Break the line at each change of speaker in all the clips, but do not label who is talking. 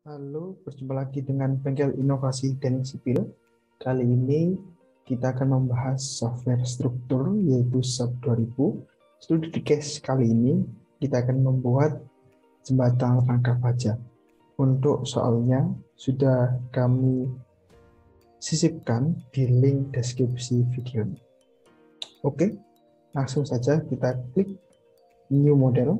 Halo, berjumpa lagi dengan Bengkel Inovasi dan Sipil. Kali ini kita akan membahas software struktur yaitu SAP 2000. Studi case kali ini kita akan membuat jembatan rangka baja. Untuk soalnya sudah kami sisipkan di link deskripsi video ini. Oke, langsung saja kita klik new model.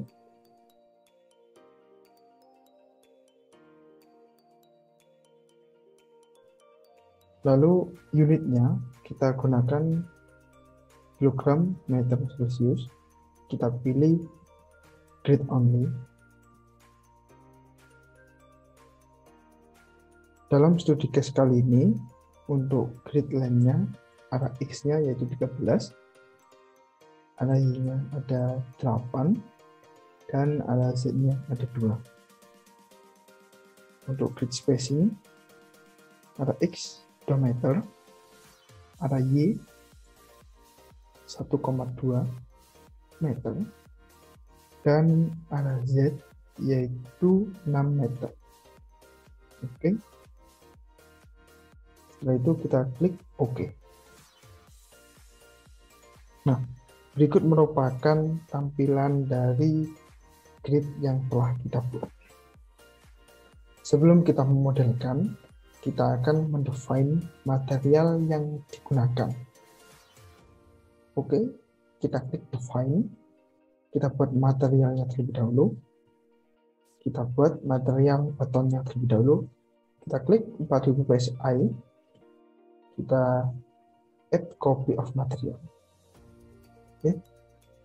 Lalu unitnya kita gunakan kilogram, meter, celcius. Kita pilih grid only. Dalam studi case kali ini, untuk grid line-nya, arah X-nya yaitu 13, arah Y-nya ada 8, dan arah Z-nya ada 2. Untuk grid spacing, arah X 2 meter, arah Y 1,2 meter, dan arah Z yaitu 6 meter. Oke. Setelah itu kita klik OK. Nah, berikut merupakan tampilan dari grid yang telah kita buat. Sebelum kita memodelkan, kita akan mendefine material yang digunakan. Oke, kita klik define. Kita buat materialnya terlebih dahulu. Kita buat material betonnya terlebih dahulu. Kita klik 4000 psi. Kita add copy of material. Oke.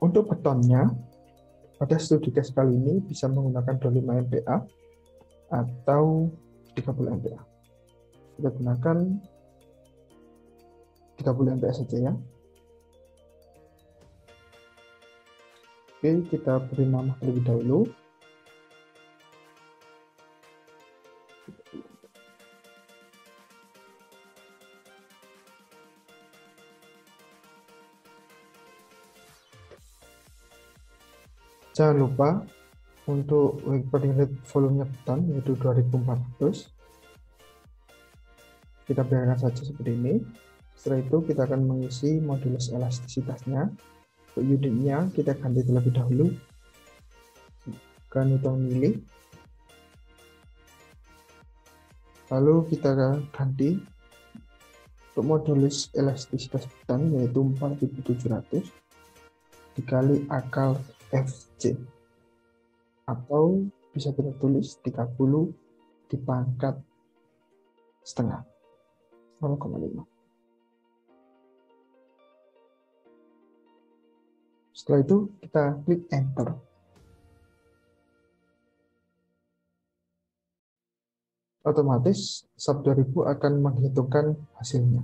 Untuk betonnya, pada studi case kali ini bisa menggunakan 25 MPa atau 30 MPa. Kita gunakan 30 MPa saja ya. Oke, kita beri nama terlebih dahulu. Jangan lupa untuk recording rate volumenya beton yaitu 2400. Kita biarkan saja seperti ini. Setelah itu kita akan mengisi modulus elastisitasnya. Untuk unitnya kita ganti terlebih dahulu ke Newton mili. Lalu kita ganti untuk modulus elastisitas beton yaitu 4700 dikali akar Fc, atau bisa kita tulis 30 dipangkat setengah 0,5. Setelah itu kita klik enter. Otomatis SAP 2000 akan menghitungkan hasilnya.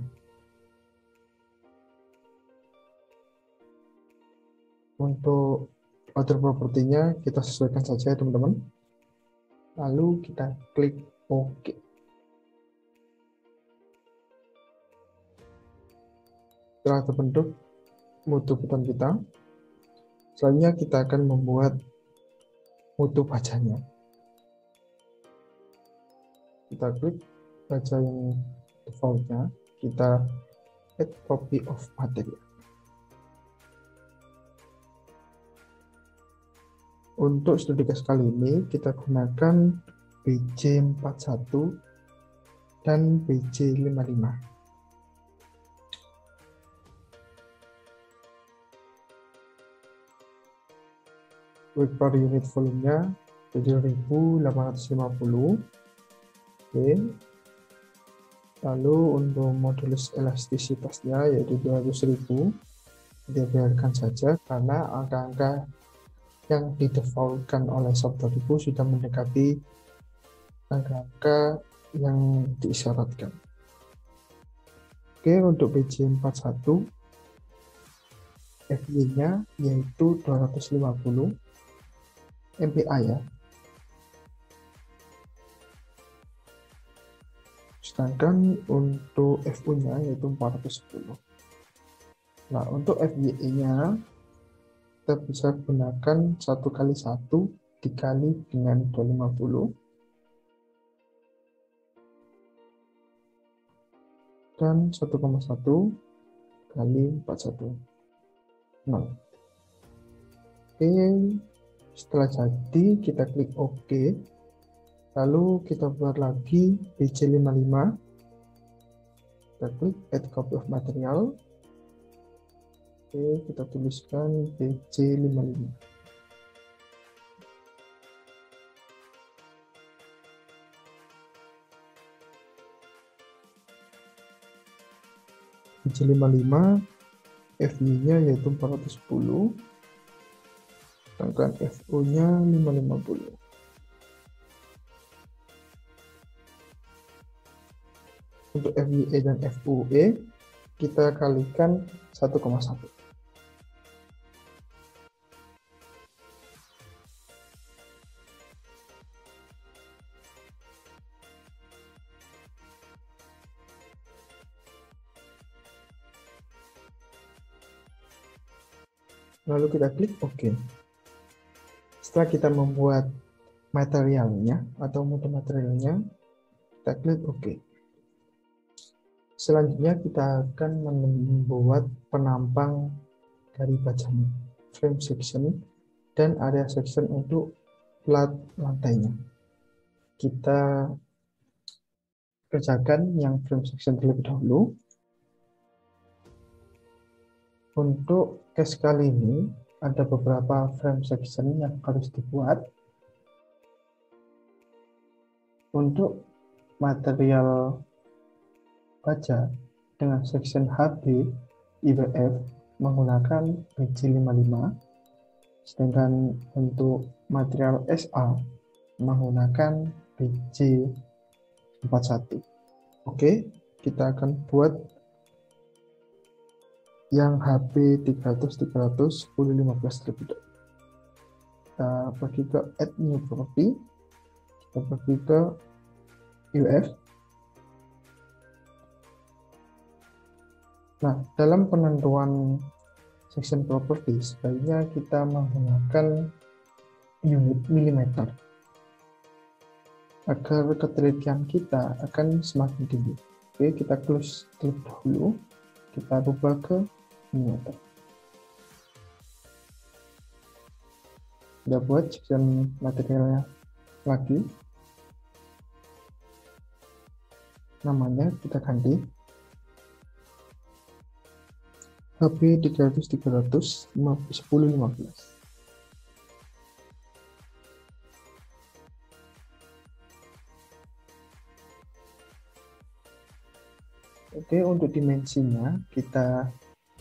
Untuk outer propertinya kita sesuaikan saja teman-teman. Lalu kita klik OK. Setelah terbentuk mutu beton kita, selanjutnya kita akan membuat mutu bajanya. Kita klik baja yang defaultnya, kita add copy of material. Untuk studi case kali ini kita gunakan BJ41 dan BJ55. Weight per unit volumenya 7850. Oke. Lalu untuk modulus elastisitasnya yaitu 200.000. Kita biarkan saja karena angka-angka yang didefaultkan oleh SAP 2000 sudah mendekati angka-angka yang diisyaratkan. Oke, untuk BJ41 FY-nya yaitu 250 MPa ya. Sedangkan untuk FU-nya yaitu 410. Nah, untuk FYE-nya kita bisa gunakan 1 kali 1 dikali dengan 250 dan 1,1 kali 41. 0. Oke, setelah jadi kita klik OK. Lalu kita buat lagi BC55. Kita klik Add Copy of Material. Oke, kita tuliskan BC55. BC55 FU-nya yaitu 410, sedangkan FO-nya 550. Untuk FUE dan FUE kita kalikan 1,1. Lalu kita klik OK. Setelah kita membuat materialnya atau mutu materialnya, kita klik OK. Selanjutnya kita akan membuat penampang dari bajanya, frame section dan area section untuk plat lantainya. Kita kerjakan yang frame section terlebih dahulu. Untuk case kali ini ada beberapa frame section yang harus dibuat. Untuk material baja dengan section HB IWF menggunakan BC55, sedangkan untuk material SA menggunakan BC41. Oke, kita akan buat yang HB 300 1015 terlebih dahulu. Kita pergi ke Add New Property, kita pergi ke UF. Nah, dalam penentuan section property sebaiknya kita menggunakan unit milimeter agar ketelitian kita akan semakin tinggi. Oke, kita close terlebih dahulu, kita rubah ke milimeter. Kita buat section materialnya lagi, namanya kita ganti HB 300 1015. Oke, untuk dimensinya kita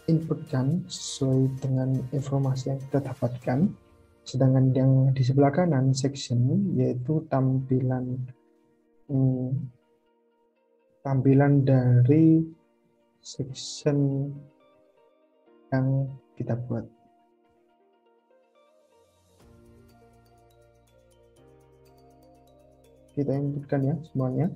inputkan sesuai dengan informasi yang kita dapatkan. Sedangkan yang di sebelah kanan section yaitu tampilan dari section yang kita buat. Kita inputkan ya semuanya.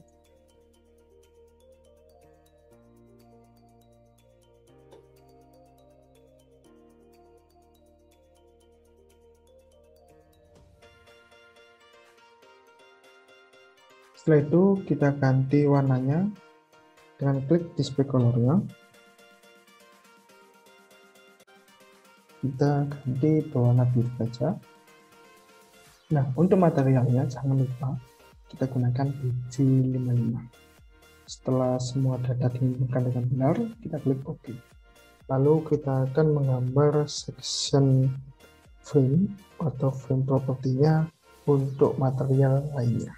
Setelah itu kita ganti warnanya dengan klik display color-nya. Kita ganti berwarna biru saja. Nah, untuk materialnya jangan lupa kita gunakan BC55. Setelah semua data diinputkan dengan benar, kita klik OK. Lalu kita akan menggambar section frame atau frame propertinya untuk material lainnya.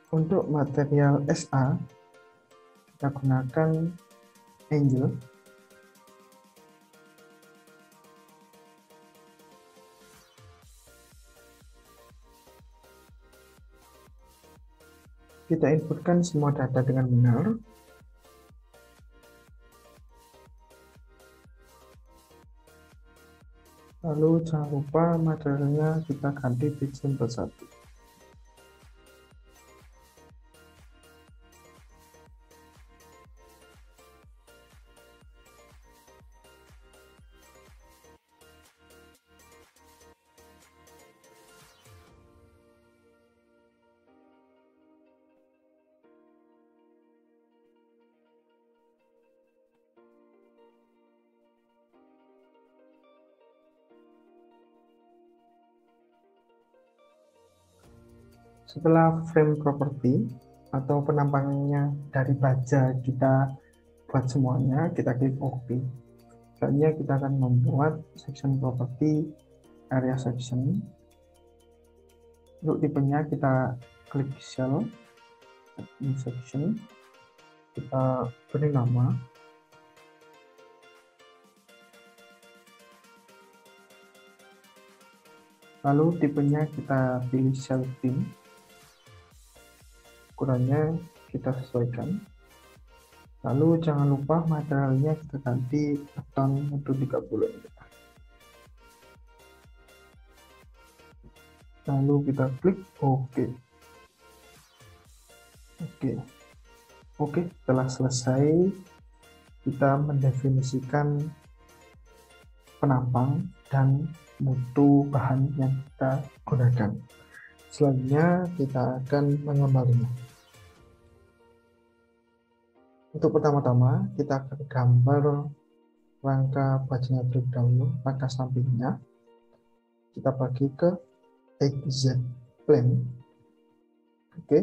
Untuk material SA, kita gunakan Angel. Kita inputkan semua data dengan benar. Lalu jangan lupa materialnya kita ganti Bixen +1. Setelah frame property atau penampakannya dari baja kita buat semuanya, kita klik OK. Selanjutnya kita akan membuat section property area section. Untuk tipenya kita klik cell in section, kita beri nama. Lalu tipenya kita pilih cell thin. Ukurannya kita sesuaikan. Lalu jangan lupa materialnya kita ganti beton mutu 30. Lalu kita klik OK. Oke, setelah selesai kita mendefinisikan penampang dan mutu bahan yang kita gunakan. Selanjutnya kita akan menggambarnya. Untuk pertama-tama kita akan gambar rangka bajunya terlebih dahulu, rangka sampingnya. Kita bagi ke XZ plane. Oke.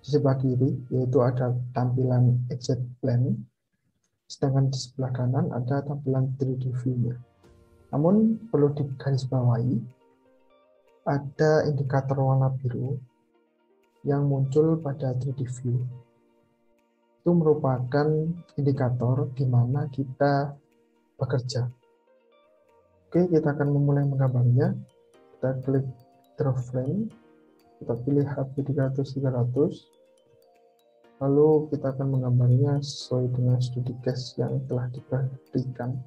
Di sebelah kiri yaitu ada tampilan XZ plane, sedangkan di sebelah kanan ada tampilan 3D view-nya. Namun perlu digarisbawahi, ada indikator warna biru yang muncul pada 3D view. Itu merupakan indikator di mana kita bekerja. Oke, kita akan memulai menggambarnya. Kita klik draw frame, kita pilih HP 300-300, lalu kita akan menggambarnya sesuai dengan studi case yang telah diberikan.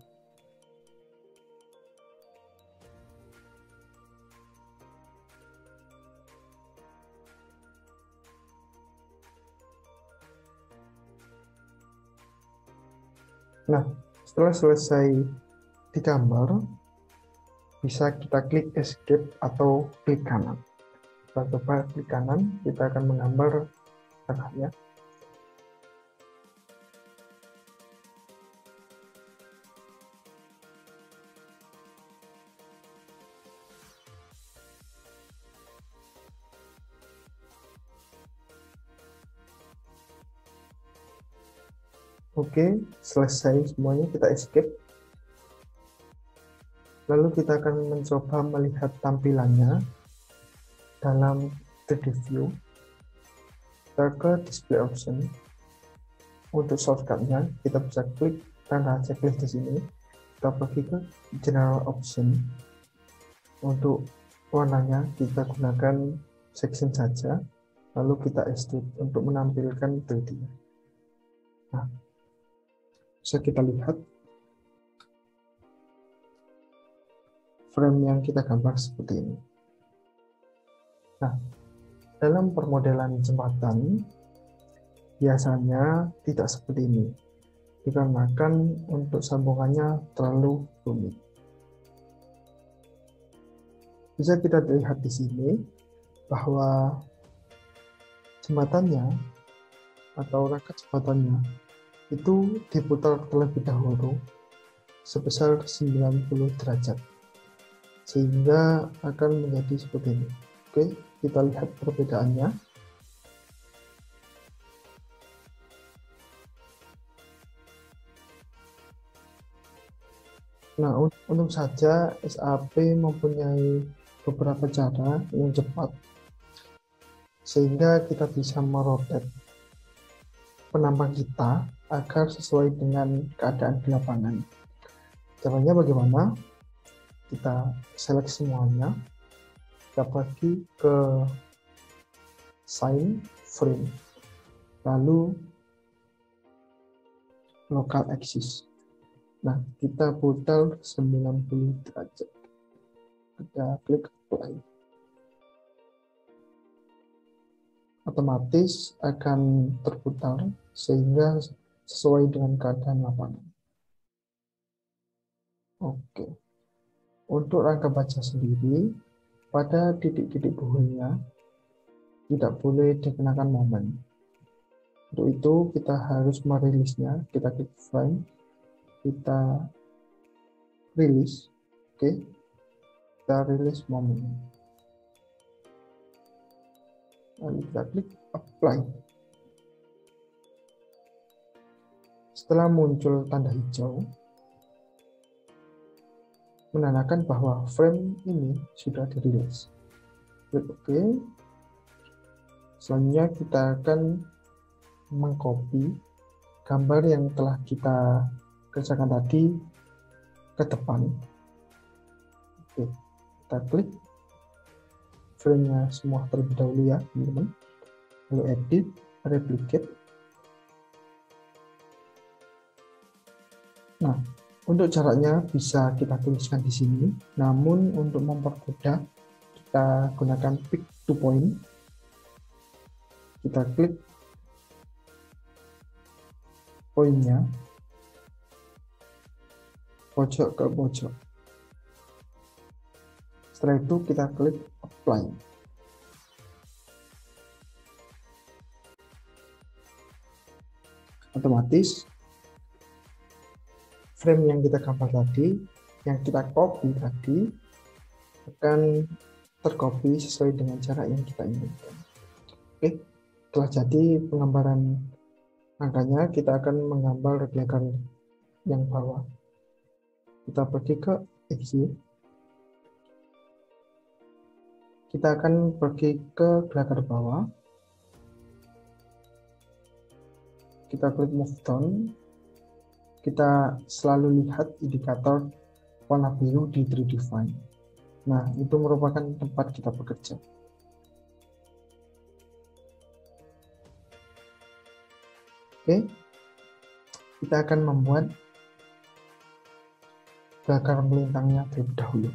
Nah, setelah selesai digambar, bisa kita klik escape atau klik kanan. Kita coba klik kanan, kita akan menggambar tengahnya. Oke, selesai semuanya, kita escape. Lalu kita akan mencoba melihat tampilannya dalam 3D view. Kita ke display option. Untuk shortcutnya, kita bisa klik tanda checklist di sini. Kita pergi ke general option. Untuk warnanya kita gunakan section saja. Lalu kita extrude untuk menampilkan 3D. Nah, bisa kita lihat frame yang kita gambar seperti ini. Nah, dalam permodelan jembatan biasanya tidak seperti ini, dikarenakan untuk sambungannya terlalu rumit. Bisa kita lihat di sini bahwa jembatannya atau rangka jembatannya itu diputar terlebih dahulu sebesar 90 derajat, sehingga akan menjadi seperti ini. Oke, kita lihat perbedaannya. Nah, untung saja SAP mempunyai beberapa cara yang cepat sehingga kita bisa merotate penampang kita agar sesuai dengan keadaan di lapangan. Caranya bagaimana? Kita select semuanya, kita pergi ke sign frame, lalu local axis. Nah, kita putar 90 derajat. Kita klik apply. Otomatis akan terputar sehingga sesuai dengan keadaan lapangan. Oke. Untuk rangka baca sendiri, pada titik-titik buahnya tidak boleh dikenakan momen. Untuk itu kita harus merilisnya. Kita klik frame, kita rilis. Oke. Kita rilis momen. Lalu kita klik apply. Setelah muncul tanda hijau, menandakan bahwa frame ini sudah dirilis. Klik OK. Selanjutnya kita akan mengcopy gambar yang telah kita kerjakan tadi ke depan. Oke, kita klik frame-nya semua terlebih dahulu ya, teman-teman. Lalu edit, replicate. Nah, untuk caranya bisa kita tuliskan di sini, namun untuk mempermudah kita gunakan pick to point. Kita klik poinnya pojok ke pojok. Setelah itu kita klik apply. Otomatis frame yang kita gambar tadi, yang kita copy tadi, akan tercopy sesuai dengan cara yang kita inginkan. Oke, setelah jadi penggambaran angkanya, kita akan menggambar replikan yang bawah. Kita pergi ke exit. Kita akan pergi ke gelakar bawah. Kita klik move down. Kita selalu lihat indikator warna biru di 3D Find. Nah, itu merupakan tempat kita bekerja. Oke, kita akan membuat gelakar melintangnya terlebih dahulu.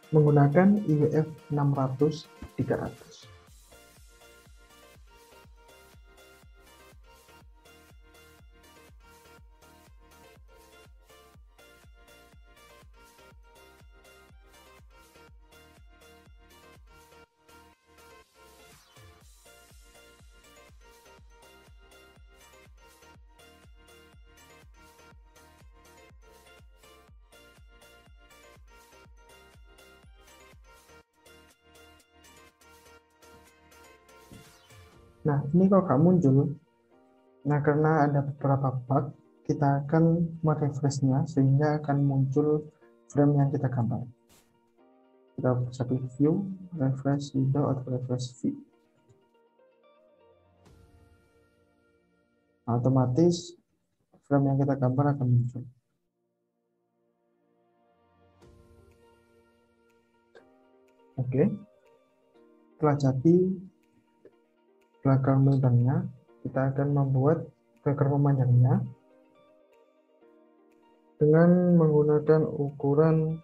Menggunakan IWF 600-300. Nah, ini kalau nggak muncul, nah karena ada beberapa bug, kita akan merefreshnya sehingga akan muncul frame yang kita gambar. Kita bisa klik view, refresh window atau refresh view. Nah, otomatis frame yang kita gambar akan muncul. Oke, setelah jadi gelakar melintangnya, kita akan membuat gelakar memanjangnya dengan menggunakan ukuran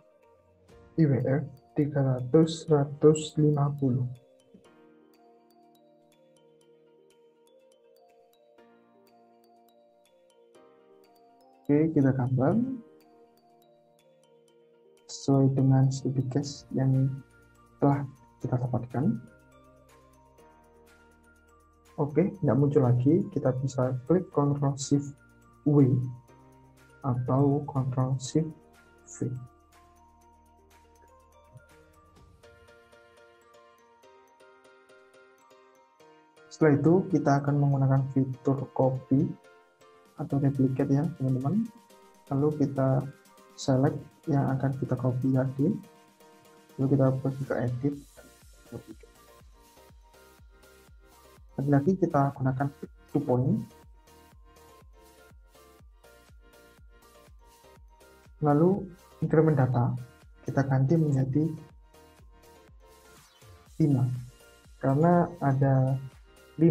IWF 300-150. Oke, kita gambar sesuai dengan studi case yang telah kita dapatkan. Oke, tidak muncul lagi. Kita bisa klik Ctrl Shift W atau Ctrl Shift V. Setelah itu kita akan menggunakan fitur copy atau replicate ya teman-teman. Lalu kita select yang akan kita copy tadi. Lalu kita pergi ke edit. Lagi kita gunakan to point. Lalu increment data kita ganti menjadi 5 karena ada 5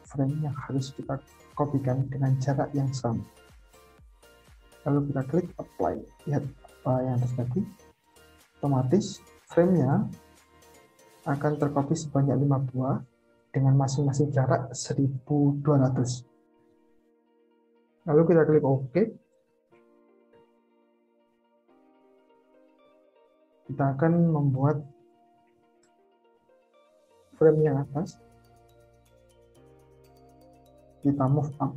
frame yang harus kita kopikan dengan jarak yang sama. Lalu kita klik apply. Lihat apa yang terjadi. Otomatis frame-nya akan tercopy sebanyak 5 buah dengan masing-masing jarak 1200. Lalu kita klik OK. Kita akan membuat frame yang atas. Kita move up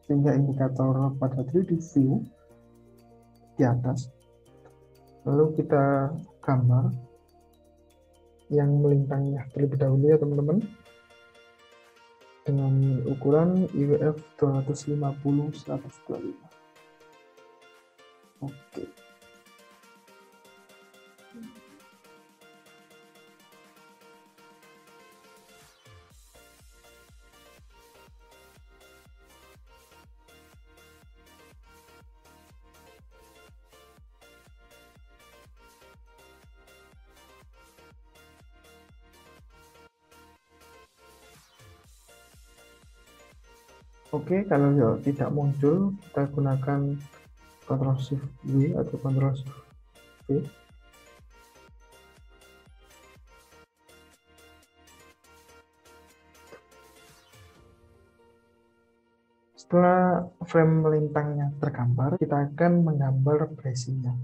sehingga indikator pada 3D view di atas. Lalu kita gambar yang melintangnya terlebih dahulu ya teman-teman, dengan ukuran IWF 250/125. Oke. Oke, kalau tidak muncul, kita gunakan Ctrl+Shift+V atau Ctrl+Shift+V. Setelah frame melintangnya tergambar, kita akan menggambar bracing-nya.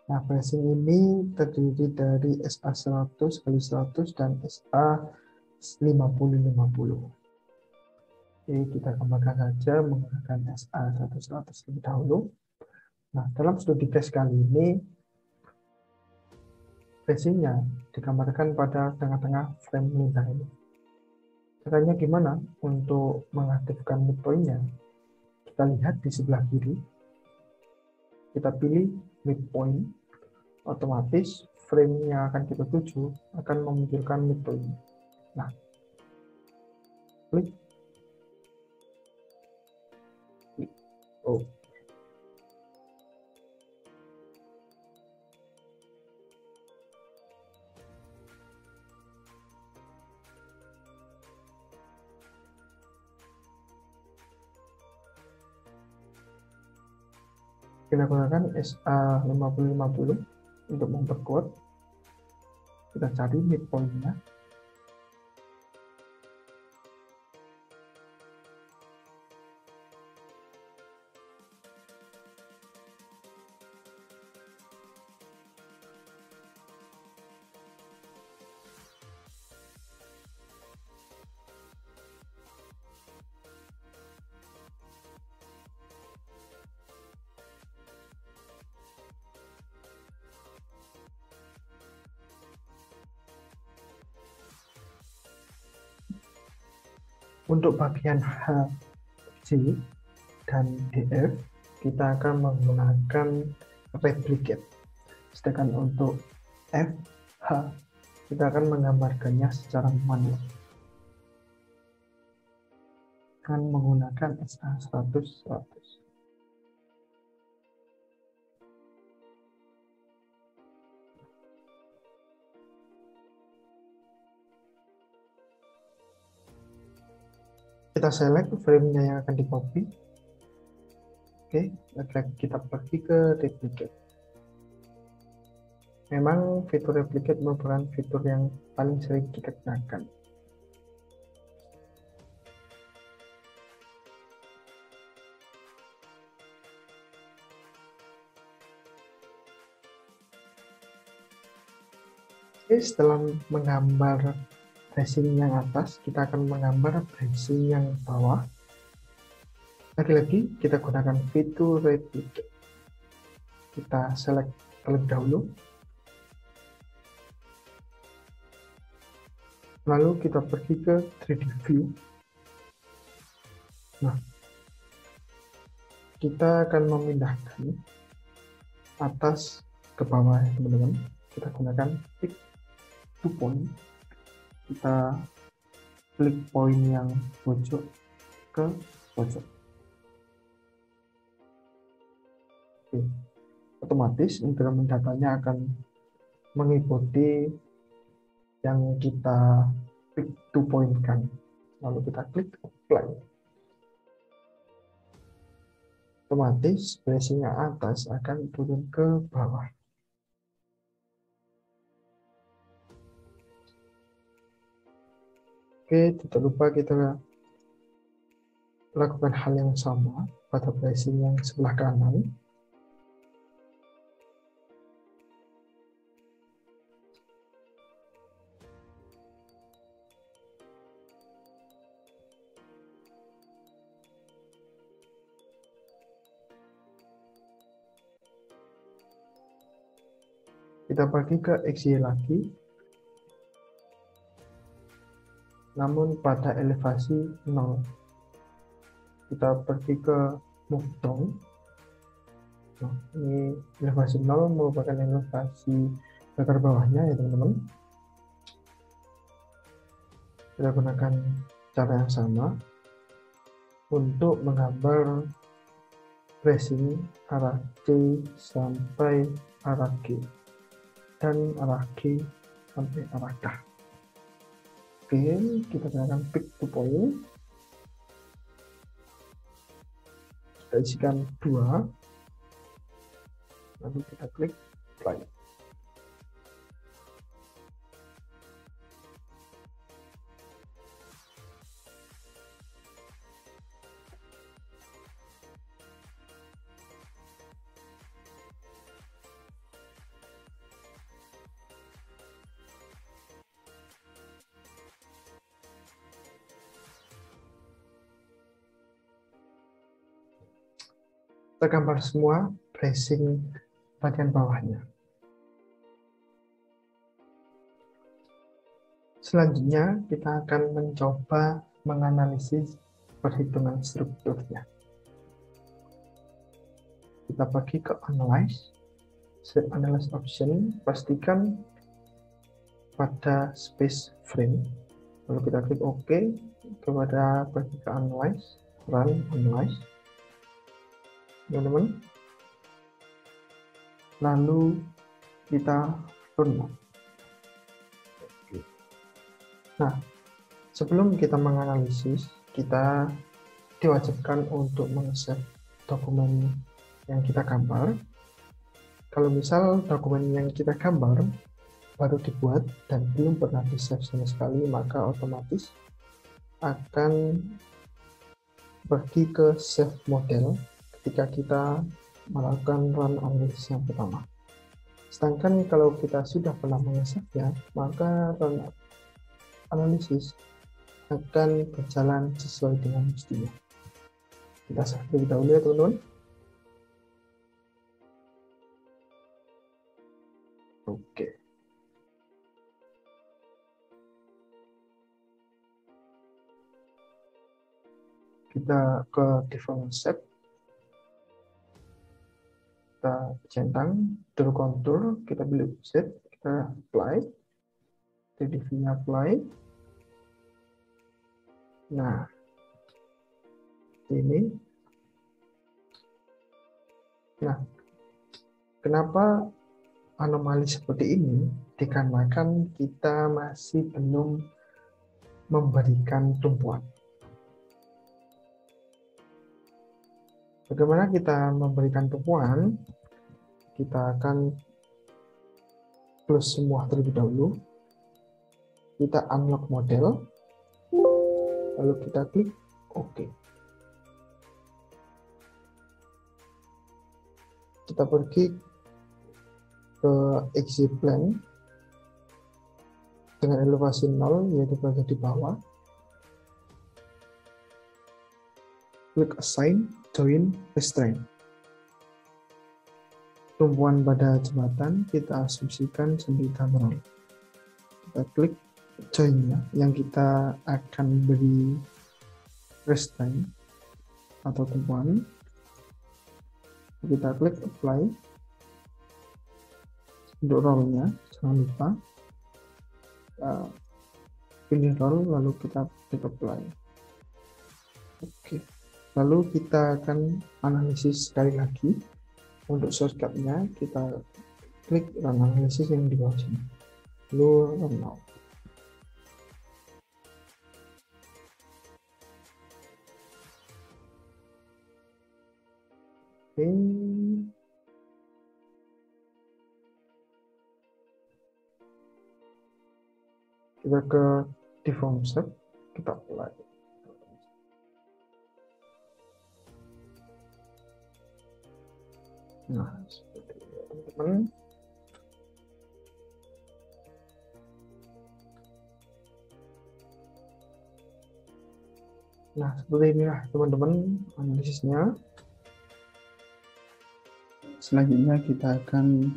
Nah, bracing ini terdiri dari SA100x100 dan SA50/50. Oke, kita gambarkan saja menggunakan SA100 lebih dahulu. Nah, dalam studi case kali ini, bracing-nya digambarkan pada tengah-tengah frame melintang ini. Caranya gimana untuk mengaktifkan midpoint-nya? Kita lihat di sebelah kiri, kita pilih midpoint, otomatis frame yang akan kita tuju akan memunculkan midpoint. Nah, klik. Oh. Kita gunakan SA50/50 untuk memperkuat. Kita cari midpoint-nya. Untuk bagian H, C, dan DF, kita akan menggunakan replicate. Sedangkan untuk F, H, kita akan menggambarkannya secara manual dengan menggunakan SA100/100. Kita select frame-nya yang akan di-copy. Oke, kita pergi ke replicate. Memang fitur replicate merupakan fitur yang paling sering kita gunakan. Oke, setelah menggambar bracing yang atas, kita akan menggambar bracing yang bawah. Lagi-lagi kita gunakan fitur replicate. Kita select terlebih dahulu. Lalu kita pergi ke 3D view. Nah, kita akan memindahkan atas ke bawah ya teman-teman. kita gunakan pick to point. Kita klik poin yang pojok ke pojok. Oke. Otomatis increment datanya akan mengikuti yang kita pick to point kan. Lalu kita klik apply. Otomatis bracing atas akan turun ke bawah. Oke, tidak lupa kita lakukan hal yang sama pada bracing yang sebelah kanan. Kita pergi ke XY lagi, namun pada elevasi 0. Kita pergi ke move down. Nah, ini elevasi 0 merupakan elevasi bakar bawahnya ya teman-teman. Kita gunakan cara yang sama untuk menggambar bracing arah C sampai arah G dan arah G sampai arah K. Oke, kita gunakan pick to point. Kita isikan 2. Lalu kita klik apply. Kita gambar semua bracing bagian bawahnya. Selanjutnya kita akan mencoba menganalisis perhitungan strukturnya. Kita pergi ke analyze, set analyze option, pastikan pada space frame. Lalu kita klik OK, kepada pergi ke analyze, run analyze. Teman-teman, lalu kita run. Nah, sebelum kita menganalisis, kita diwajibkan untuk meng-save dokumen yang kita gambar. Kalau misal dokumen yang kita gambar baru dibuat dan belum pernah di-save sama sekali, maka otomatis akan pergi ke save model ketika kita melakukan run analysis yang pertama. Sedangkan kalau kita sudah pernah meng-save-nya, maka run analisis akan berjalan sesuai dengan mestinya. Kita save terlebih dahulu ya teman-teman. Oke. Kita ke default shape. Kita centang, draw contour, kita pilih set, kita apply, 3D-nya apply. Nah, ini. Nah, kenapa anomali seperti ini? Dikarenakan kita masih belum memberikan tumpuan. Bagaimana kita memberikan tumpuan? Kita akan close semua terlebih dahulu. Kita unlock model. Lalu kita klik OK. Kita pergi ke exit plan dengan elevasi 0, yaitu berada di bawah. Klik assign, join, restraint. Tumpuan pada jembatan kita asumsikan 9 roll. Kita klik join-nya, yang kita akan beri restraint atau tumpuan. Kita klik apply. 9 Untuk role-nya jangan lupa pilih role lalu kita klik apply. Oke, lalu kita akan analisis sekali lagi. Untuk shortcut-nya kita klik run analisis yang di bawah sini, lalu run now. Oke, kita ke deform shape, kita apply. Nah, seperti itu teman-teman. Nah, seperti inilah teman-teman analisisnya. Selanjutnya kita akan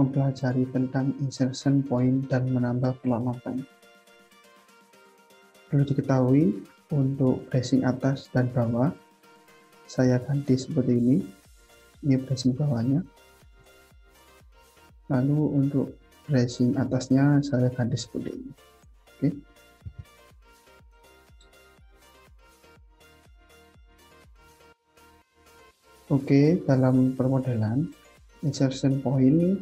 mempelajari tentang insertion point dan menambah plot lantai. Perlu diketahui untuk bracing atas dan bawah saya ganti seperti ini bracing bawahnya. Lalu untuk bracing atasnya saya ganti seperti ini. Oke. Oke, dalam permodelan insertion point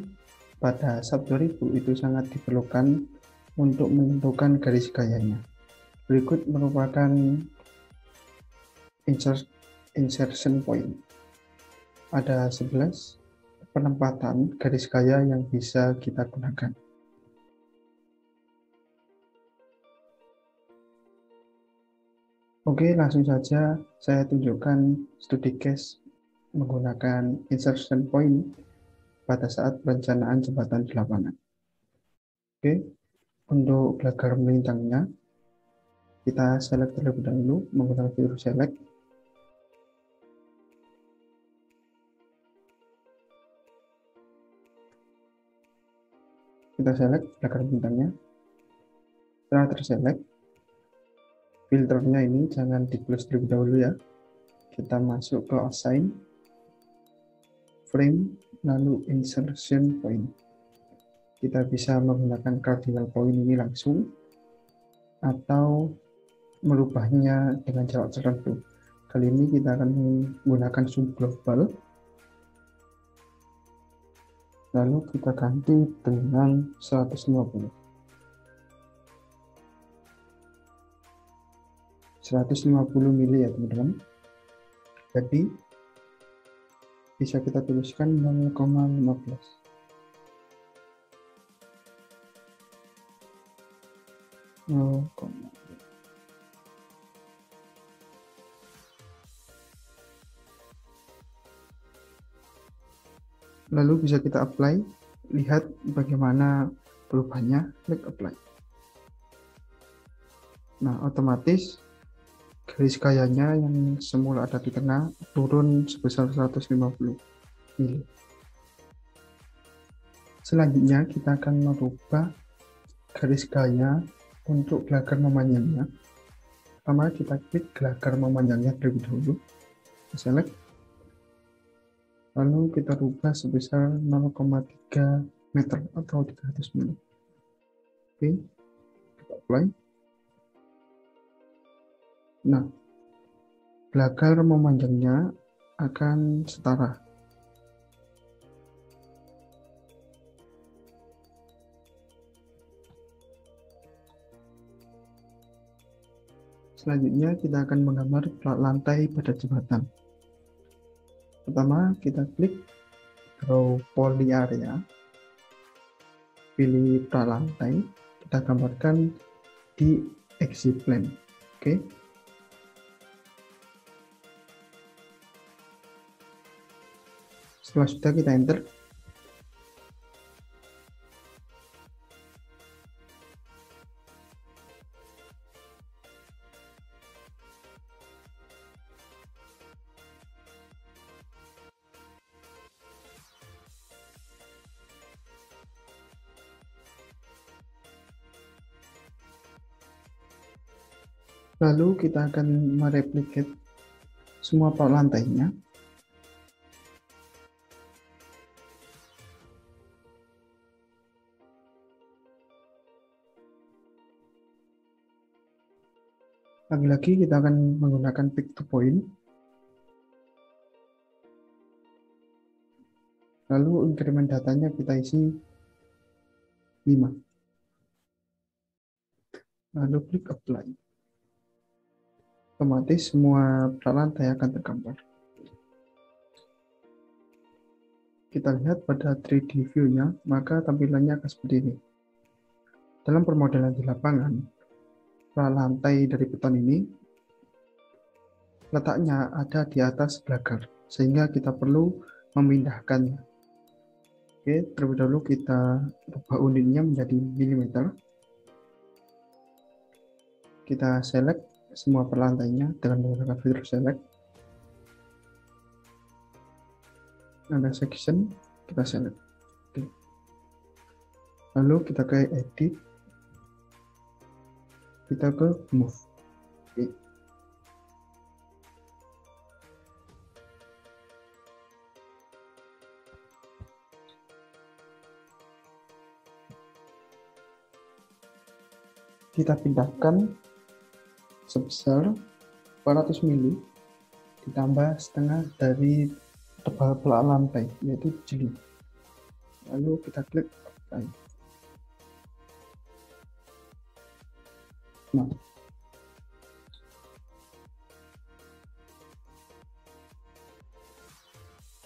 pada SAP 2000 itu sangat diperlukan untuk menentukan garis gayanya. Berikut merupakan insertion point. Ada 11 penempatan garis gaya yang bisa kita gunakan. Oke, langsung saja saya tunjukkan studi case menggunakan insertion point pada saat perencanaan jembatan di lapangan. Oke, untuk gelagar melintangnya kita select terlebih dahulu menggunakan fitur select. Kita select gelagar melintangnya. Setelah terselect, filternya ini jangan di close terlebih dahulu ya. Kita masuk ke assign, frame, lalu insertion point. Kita bisa menggunakan cardinal point ini langsung atau merubahnya dengan jarak tertentu. Kali ini kita akan menggunakan sum global, lalu kita ganti dengan 150 mili ya teman-teman. Jadi bisa kita tuliskan 0,15. Lalu bisa kita apply, lihat bagaimana perubahannya, klik apply. Nah, otomatis garis gayanya yang semula ada di tengah turun sebesar 150 mili. Selanjutnya kita akan merubah garis gaya untuk gelagar memanjangnya. Pertama kita klik gelagar memanjangnya terlebih dahulu, select, lalu kita rubah sebesar 0,3 meter atau 300 mili. Oke, kita apply. Nah, gelagar memanjangnya akan setara. Selanjutnya kita akan menggambar plat lantai pada jembatan. Pertama kita klik draw poly area, pilih plat lantai, kita gambarkan di exit plane. Oke. Setelah sudah kita enter. Lalu kita akan mereplicate semua plat lantainya. Lagi-lagi kita akan menggunakan pick to point. Lalu increment datanya kita isi 5. Lalu klik apply. Otomatis semua lantai akan tergambar. Kita lihat pada 3D view-nya, maka tampilannya akan seperti ini. Dalam permodelan di lapangan, lantai dari beton ini letaknya ada di atas glagar, sehingga kita perlu memindahkannya. Oke, terlebih dahulu kita ubah unitnya menjadi milimeter. Kita select semua perlantainya dengan menggunakan fitur select. Ada section, kita select. Oke. Lalu kita ke edit, kita ke move. Oke. Kita pindahkan sebesar 400 mili ditambah setengah dari tebal pelak lantai, yaitu jeli. Lalu kita klik apply. Nah,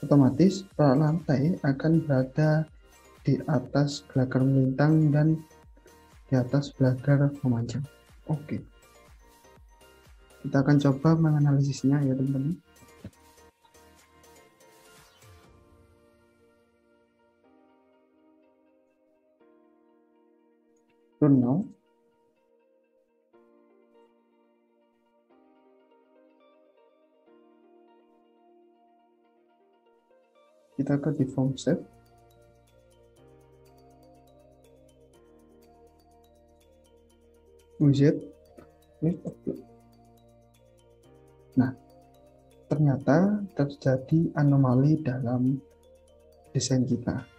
otomatis pelak lantai akan berada di atas glagar melintang dan di atas glagar memanjang. Oke. Kita akan coba menganalisisnya ya teman-teman. Run now. Kita ke deform shape. Widget. Nah, ternyata terjadi anomali dalam desain kita.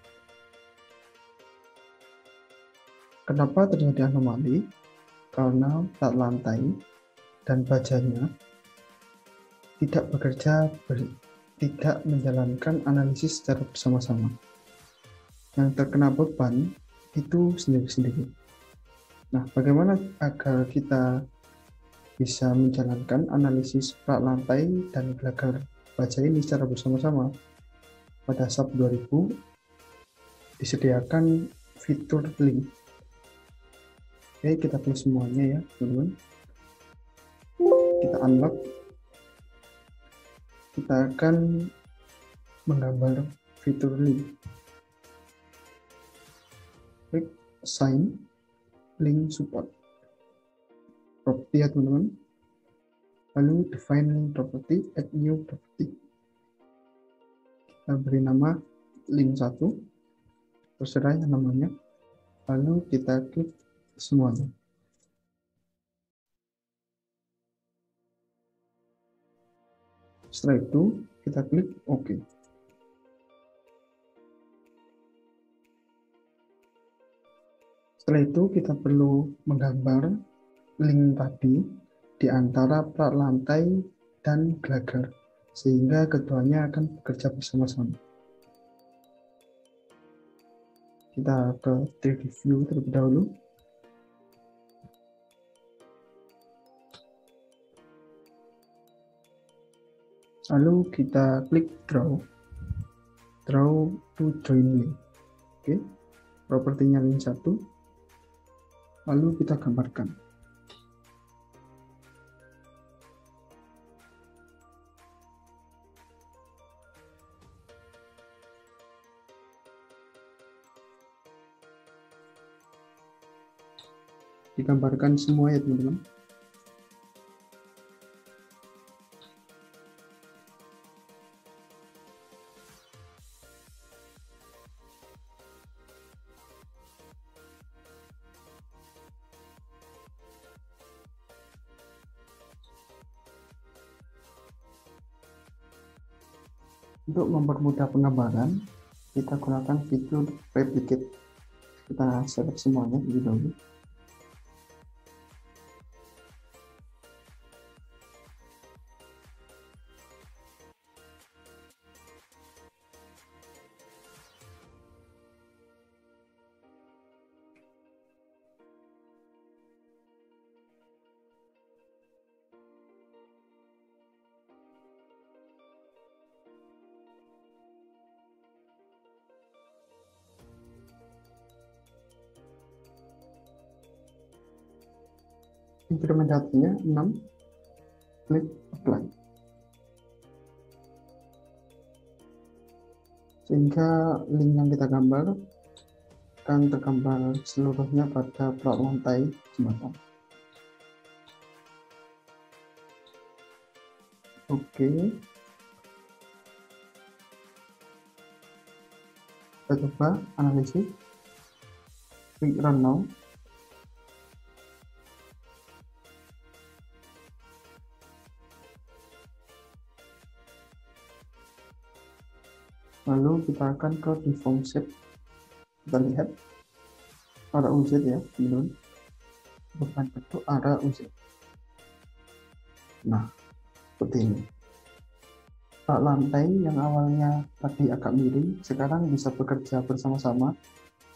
Kenapa terjadi anomali? Karena plat lantai dan bajanya tidak bekerja, tidak menjalankan analisis secara bersama-sama. Yang terkena beban itu sendiri-sendiri. Nah, bagaimana agar kita bisa menjalankan analisis plat lantai dan glagar baja ini secara bersama-sama? Pada SAP 2000 disediakan fitur link. Oke, kita pilih semuanya ya, teman-teman. Kita unlock. Kita akan menggambar fitur link. Klik assign link support. Property ya, teman-teman. Lalu define link property, add new property. Kita beri nama link 1. Terserah ya namanya. Lalu kita klik semuanya. Setelah itu kita klik OK. Setelah itu kita perlu menggambar link tadi di antara plat lantai dan glagar, sehingga keduanya akan bekerja bersama-sama. Kita ke 3D view terlebih dahulu. Lalu kita klik draw to join link. Oke, propertinya link 1. Lalu kita gambarkan. Digambarkan semua ya teman-teman. Untuk mempermudah penggambaran, kita gunakan fitur replicate. Kita select semuanya lebih dahulu. increment datanya 6, klik apply. Sehingga link yang kita gambar akan tergambar seluruhnya pada plot lantai jembatan. Oke. Kita coba analisis. Klik run now. Lalu kita akan ke deform shape. Kita lihat arah UZ ya, teman-teman. Bukan bentuk arah UZ. Nah, seperti ini. Lantai yang awalnya tadi agak miring, sekarang bisa bekerja bersama-sama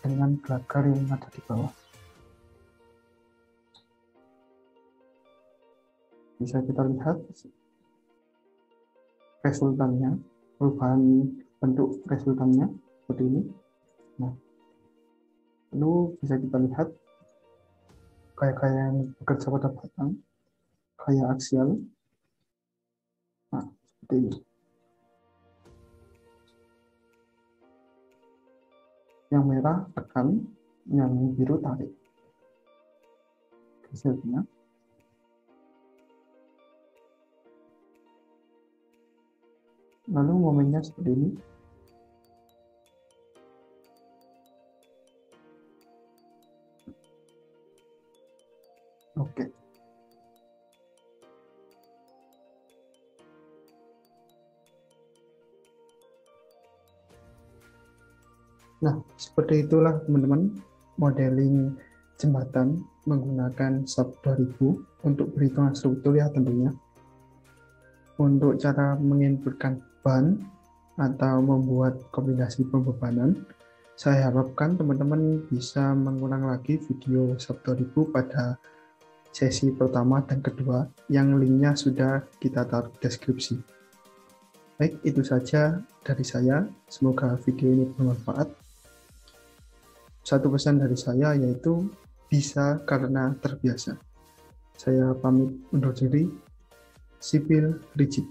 dengan gelagar yang ada di bawah. Bisa kita lihat resultannya, perubahan bentuk resultannya seperti ini. Nah, lalu bisa kita lihat kayak yang bekerja pada batang, kayak aksial. Nah, seperti ini. Yang merah tekan, yang biru tarik. Hasilnya. Lalu momennya seperti ini. Oke. Nah, seperti itulah teman-teman modeling jembatan menggunakan SAP 2000 untuk perhitungan struktur ya tentunya. Untuk cara menginputkan ban atau membuat kombinasi pembebanan, saya harapkan teman-teman bisa mengulang lagi video SAP 2000 pada sesi pertama dan kedua yang linknya sudah kita taruh di deskripsi. Baik, itu saja dari saya. Semoga video ini bermanfaat. Satu pesan dari saya yaitu bisa karena terbiasa. Saya pamit undur diri. Sipil Rigid.